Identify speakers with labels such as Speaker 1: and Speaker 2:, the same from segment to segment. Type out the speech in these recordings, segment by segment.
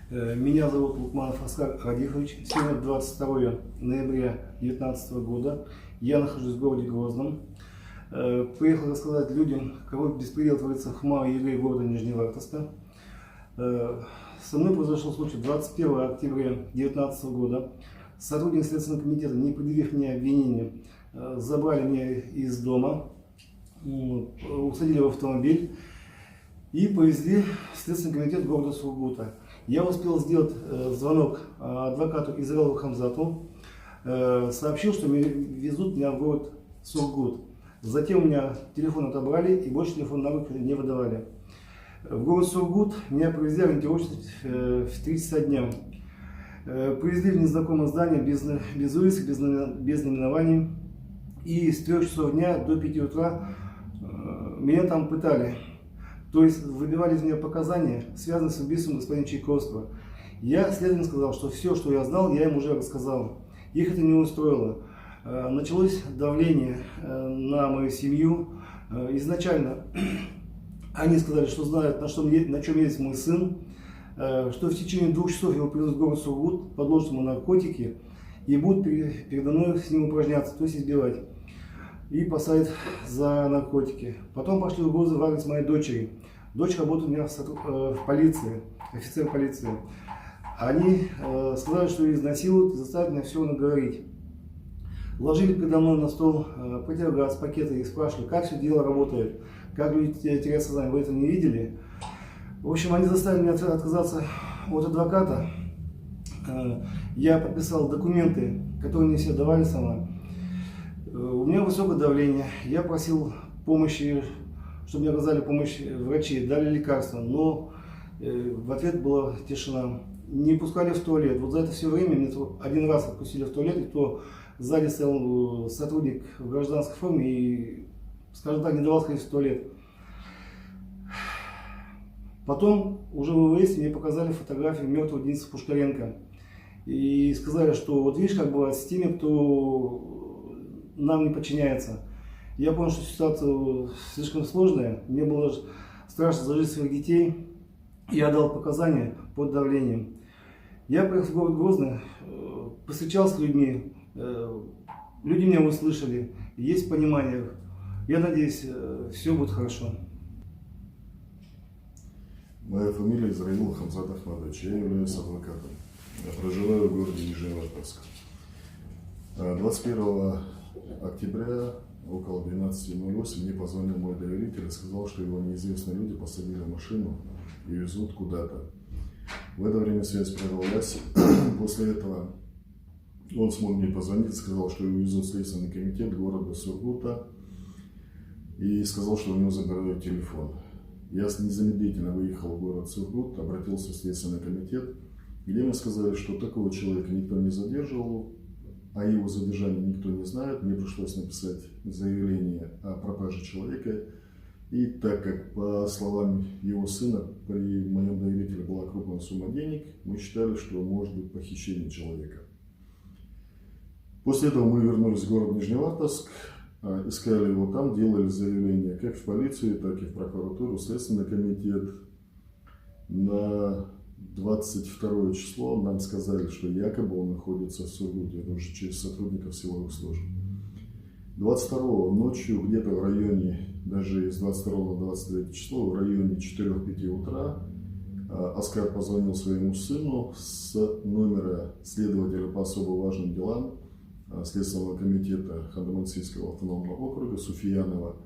Speaker 1: Меня зовут Лукманов Оскар Радифович. Сегодня 22 ноября 2019 года. Я нахожусь в городе Грозном. Приехал рассказать людям, какой беспредел творится в малой Еле города Нижневартовска. Со мной произошел случай 21 октября 2019 года. Сотрудники Следственного комитета, не предъявив мне обвинения, забрали меня из дома, усадили в автомобиль и повезли в Следственный комитет города Сургута. Я успел сделать звонок адвокату Израилу Хамзату, сообщил, что везут меня в город Сургут. Затем у меня телефон отобрали и больше телефон на руки не выдавали. В город Сургут меня привезли ориентировочно в 3 часа дня. Привезли в незнакомое здание без вывесок, без наименований. И с 3 часов дня до 5 утра меня там пытали. То есть выбивали из меня показания, связанные с убийством господина Чайковского. Я следователю сказал, что все, что я знал, я им уже рассказал. Их это не устроило. Началось давление на мою семью. Изначально они сказали, что знают, на чем едет мой сын, что в течение 2 часов его привезут в город Сургут, подложат ему наркотики и будут передо мной с ним упражняться, то есть избивать. И посадят за наркотики. Потом пошли угрозы в адрес моей дочери. Дочь работает у меня в полиции, офицер полиции. Они сказали, что ее изнасилуют и заставят меня все наговорить. Вложили передо мной на стол противогаз, пакеты и спрашивали, как все дело работает, как люди теряют сознание. Вы это не видели? В общем, они заставили меня отказаться от адвоката. Я подписал документы, которые мне все давали сама. У меня высокое давление. Я просил помощи, чтобы мне оказали помощь врачи, дали лекарства, но в ответ была тишина. Не пускали в туалет. Вот за это все время меня один раз отпустили в туалет, и то сзади стоял сотрудник в гражданской форме и, скажем так, не давал сходить в туалет. Потом уже в ВВС мне показали фотографию мертвого Дениса Пушкаренко. И сказали, что вот видишь, как бывает с теми, кто нам не подчиняется. Я понял, что ситуация слишком сложная. Мне было страшно за жизнь своих детей. Я дал показания под давлением. Я приехал в город Грозный, повстречался с людьми. Люди меня услышали. Есть понимание. Я надеюсь, все будет хорошо.
Speaker 2: Моя фамилия Израил Хамзат Ахмадович. Я являюсь адвокатом. Я проживаю в городе Нижневартовск. 21 октября около 12:08 мне позвонил мой доверитель и сказал, что его неизвестные люди посадили в машину и везут куда-то. В это время связь прервалась. После этого он смог мне позвонить, сказал, что его везут в Следственный комитет города Сургута и сказал, что у него забирают телефон. Я незамедлительно выехал в город Сургут, обратился в Следственный комитет, где мне сказали, что такого человека никто не задерживал, о его задержании никто не знает. Мне пришлось написать заявление о пропаже человека. И так как, по словам его сына, при моем доверителе была крупная сумма денег, мы считали, что может быть похищение человека. После этого мы вернулись в город Нижневартовск, искали его там, делали заявление как в полицию, так и в прокуратуру, в Следственный комитет. На 22 число нам сказали, что якобы он находится в Сургуте, это уже через сотрудников силовых служб. 22 ночью, где-то в районе, даже из 22 на 23 число, в районе 4-5 утра, Оскар позвонил своему сыну с номера следователя по особо важным делам Следственного комитета Ханты-Мансийского автономного округа Суфиянова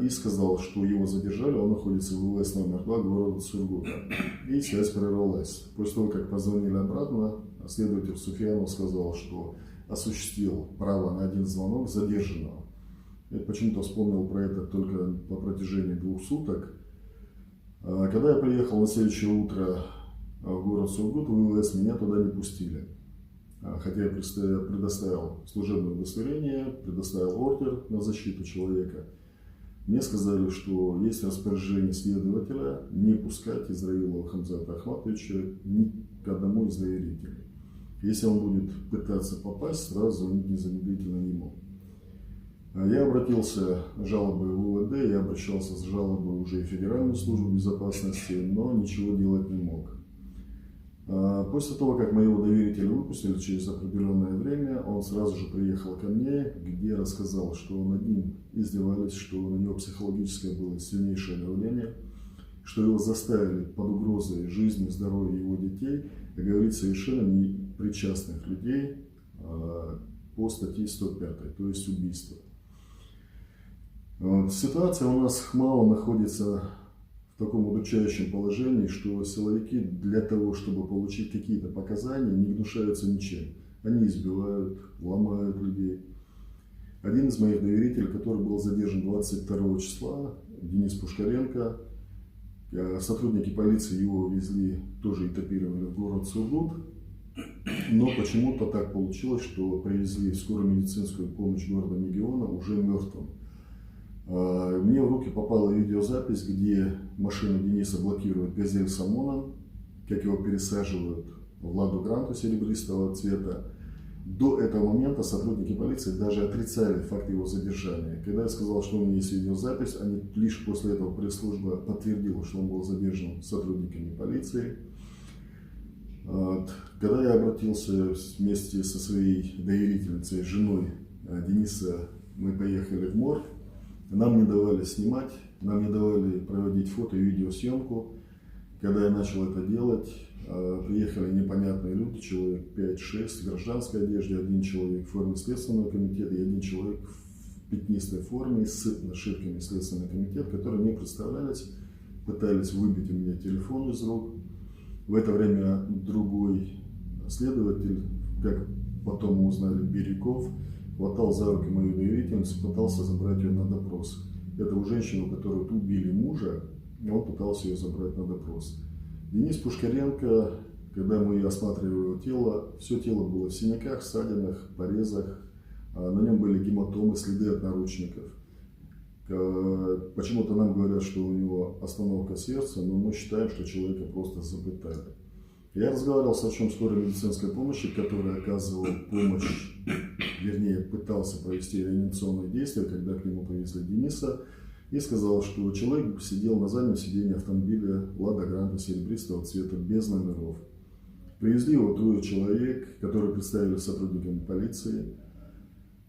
Speaker 2: и сказал, что его задержали, он находится в ВВС номер 2 города Сургута. И связь прервалась. После того, как позвонили обратно, следователь Суфиянов сказал, что осуществил право на один звонок задержанного. Я почему-то вспомнил про это только по протяжении 2 суток. Когда я приехал на следующее утро в город Сургут, в ВВС, меня туда не пустили. Хотя я предоставил служебное удостоверение, предоставил ордер на защиту человека. Мне сказали, что есть распоряжение следователя не пускать Израила Хамзата Ахматовича ни к одному из доверителей. Если он будет пытаться попасть, сразу звонить незамедлительно ему. Я обратился с жалобой в УВД, я обращался с жалобой уже и в Федеральную службу безопасности, но ничего делать не мог. После того, как моего доверителя выпустили через определенное время, он сразу же приехал ко мне, где рассказал, что над ним издевались, что на него психологическое было сильнейшее давление, что его заставили под угрозой жизни, здоровья его детей говорить совершенно непричастных людей по статье 105, то есть убийство. Вот. Ситуация у нас в ХМАО находится в таком удручающем положении, что силовики для того, чтобы получить какие-то показания, не гнушаются ничем. Они избивают, ломают людей. Один из моих доверителей, который был задержан 22 числа, Денис Пушкаренко, сотрудники полиции его везли, тоже этапировали в город Сургут, но почему-то так получилось, что привезли в скорую медицинскую помощь города Мегиона уже мертвым. Мне в руки попала видеозапись, где машину Дениса блокирует «Газель» с ОМОНом, как его пересаживают в «Ладу Гранту» серебристого цвета. До этого момента сотрудники полиции даже отрицали факт его задержания. Когда я сказал, что у меня есть видеозапись, они лишь после этого пресс-служба подтвердила, что он был задержан сотрудниками полиции. Когда я обратился вместе со своей доверительницей, женой Дениса, мы поехали в морг. Нам не давали снимать, нам не давали проводить фото и видеосъемку. Когда я начал это делать, приехали непонятные люди, человек 5-6 в гражданской одежде, один человек в форме Следственного комитета и один человек в пятнистой форме с нашивками Следственный комитет, которые не представлялись, пытались выбить у меня телефон из рук. В это время другой следователь, как потом мы узнали, Бирюков, хватал за руки мою доверительницу, пытался забрать ее на допрос. Это у женщины, у которой убили мужа, он пытался ее забрать на допрос. Денис Пушкаренко, когда мы осматривали его тело, все тело было в синяках, ссадинах, порезах, на нем были гематомы, следы от наручников. Почему-то нам говорят, что у него остановка сердца, но мы считаем, что человека просто запытали. Я разговаривал с врачом скорой медицинской помощи, который оказывал помощь, вернее, пытался провести реанимационные действия, когда к нему привезли Дениса, и сказал, что человек сидел на заднем сиденье автомобиля «Лада Гранта» серебристого цвета, без номеров. Привезли его 3 человек, которые представили сотрудниками полиции.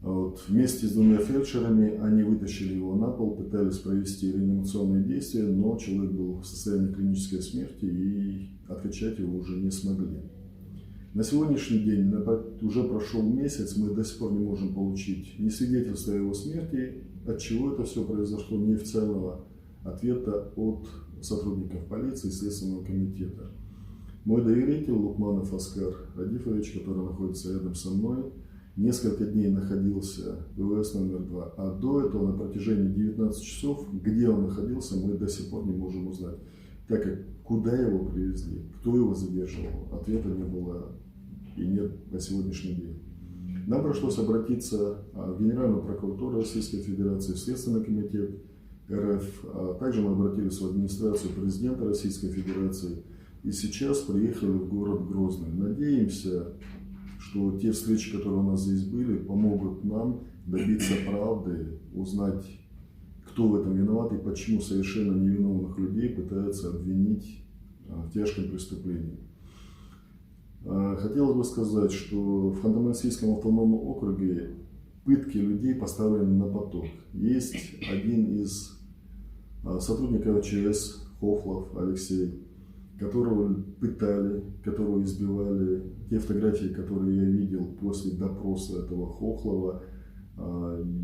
Speaker 2: Вот. Вместе с 2 фельдшерами они вытащили его на пол, пытались провести реанимационные действия, но человек был в состоянии клинической смерти и откачать его уже не смогли. На сегодняшний день уже прошел месяц, мы до сих пор не можем получить ни свидетельства о его смерти, от чего это все произошло, ни официального ответа от сотрудников полиции и Следственного комитета. Мой доверитель Лукманов Оскар Радифович, который находится рядом со мной, несколько дней находился в ВВС номер 2, а до этого на протяжении 19 часов, где он находился, мы до сих пор не можем узнать. Так как куда его привезли, кто его задерживал, ответа не было и нет по сегодняшний день. Нам пришлось обратиться в Генеральную прокуратуру Российской Федерации, в Следственный комитет РФ, а также мы обратились в администрацию президента Российской Федерации и сейчас приехали в город Грозный. Надеемся, что те встречи, которые у нас здесь были, помогут нам добиться правды, узнать, кто в этом виноват и почему совершенно невиновных людей пытаются обвинить в тяжком преступлении. Хотелось бы сказать, что в Ханты-Мансийском автономном округе пытки людей поставлены на поток. Есть один из сотрудников ЧС, Хохлов Алексей, которого пытали, которого избивали. Те фотографии, которые я видел после допроса этого Хохлова,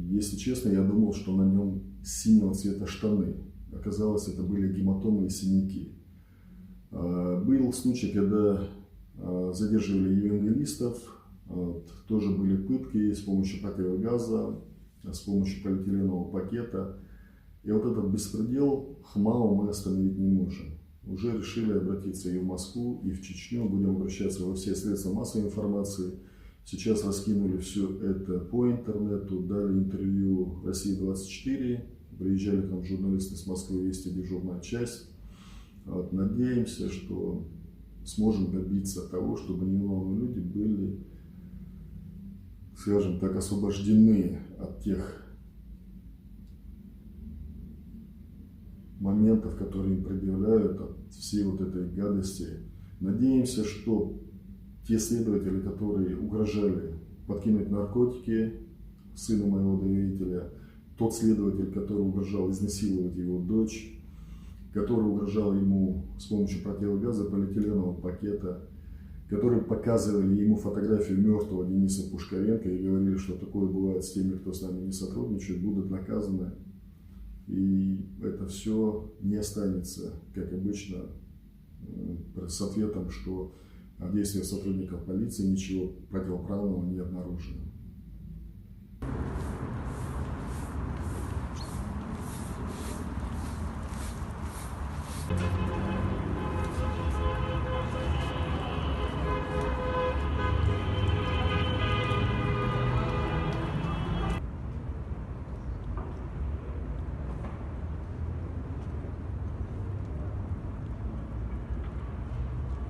Speaker 2: если честно, я думал, что на нем синего цвета штаны. Оказалось, это были гематомы и синяки. Был случай, когда задерживали евангелистов, тоже были пытки с помощью противогаза, с помощью полиэтиленового пакета. И вот этот беспредел ХМАО мы остановить не можем. Уже решили обратиться и в Москву, и в Чечню. Будем обращаться во все средства массовой информации. Сейчас раскинули все это по интернету, дали интервью России-24. Приезжали к нам журналисты с Москвы, есть и дежурная часть. Вот, надеемся, что сможем добиться того, чтобы невиновные люди были, скажем так, освобождены от тех моментов, которые им предъявляют, от всей вот этой гадости. Надеемся, что те следователи, которые угрожали подкинуть наркотики сыну моего доверителя, тот следователь, который угрожал изнасиловать его дочь, который угрожал ему с помощью противогаза полиэтиленового пакета, которые показывали ему фотографию мертвого Дениса Пушкаренко и говорили, что такое бывает с теми, кто с нами не сотрудничает, будут наказаны. И это все не останется, как обычно, с ответом, что в действиях сотрудников полиции ничего противоправного не обнаружено.